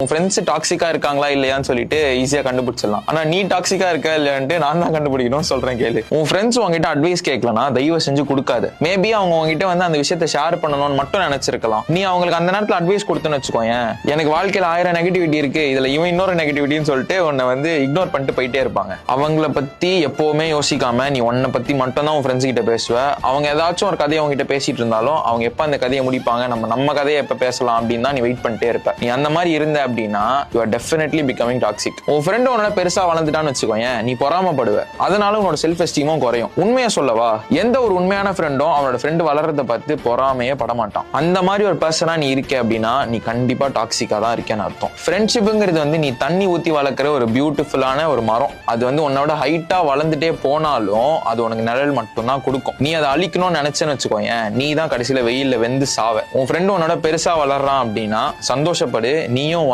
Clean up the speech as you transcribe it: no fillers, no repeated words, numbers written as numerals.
உன் ஃப்ரெண்ட்ஸ் டாக்ஸிக்கா இருக்காங்களா இல்லையான்னு சொல்லிட்டு ஈஸியா கண்டுபிடிச்சிடலாம். ஆனா நீ டாக்ஸிக்கா இருக்க இல்லையான்ட்டு நான் தான் கண்டுபிடிக்கணும் சொல்றேன் கேளு. உன் ஃப்ரெண்ட்ஸ் உங்ககிட்ட அட்வைஸ் கேட்கலனா தயவு செஞ்சு கொடுக்காது. மேபி அவங்க உங்ககிட்ட வந்து அந்த விஷயத்தை ஷேர் பண்ணணும்னு மட்டும் நினைச்சிருக்கலாம். நீ அவங்களுக்கு அந்த நேரத்தில் அட்வைஸ் கொடுத்துன்னு வச்சுக்கோங்க, எனக்கு வாழ்க்கையில் 1000 நெகட்டிவிட்டி இருக்கு, இதுல இவன் இன்னொரு நெகட்டிவிட்டின்னு சொல்லிட்டு உன்னை வந்து இக்னோர் பண்ணிட்டு போயிட்டே இருப்பாங்க. அவங்கள பத்தி எப்பவுமே யோசிக்காம நீ உன்னை பத்தி மட்டும் தான் உன் ஃப்ரெண்ட்ஸ் கிட்ட பேசுவ. அவங்க ஏதாச்சும் ஒரு கதையை அவங்க கிட்ட பேசிட்டு இருந்தாலும் அவங்க எப்ப அந்த கதையை முடிப்பாங்க, நம்ம கதையை எப்ப பேசலாம் அப்படின்னு தான் நீ வெயிட் பண்ணிட்டே இருப்ப. நீ அந்த மாதிரி இருந்த அப்படின்னா you are definitely becoming toxic. உன் ஃப்ரெண்ட் உன்னோட பெருசா வளர்ந்துட்டான்னு வச்சுக்கோங்க, நீ பொறாமப்படுவ. அதனால உன்னோட செல்ஃப் எஸ்டீமும் குறையும். உண்மையை சொல்லவா, எந்த ஒரு உண்மையான ஃப்ரெண்டும் அவனோட ஃப்ரெண்ட் வளர்றத பார்த்து பொறாமையே படமாட்டான். அந்த மாதிரி ஒரு பர்சனா நீ இருக்க அப்படின்னா நீ கண்டிப்பா டாக்ஸிக்கா தான் இருக்கேன்னு அர்த்தம். ஃப்ரெண்ட்ஷிப்புங்கிறது வந்து நீ தண்ணி ஊத்தி வளர்க்குற ஒரு பியூட்டிஃபுல்லான ஒரு மரம். அது வந்து உன்னோட ஹைட்டா வளர்ந்துட்டே போனாலும் அது உனக்கு நிழல் மட்டும் தான் கொடுக்கும். நீ அதை அழிக்கணும்னு நினைச்சேன்னு வச்சுக்கோங்க, நீ தான் கடைசியில வெயில்ல வெந்து சாவ. உன் ஃப்ரெண்டு உன்னோட பெருசா வளர்றான் அப்படின்னா சந்தோஷப்படு, நீயும்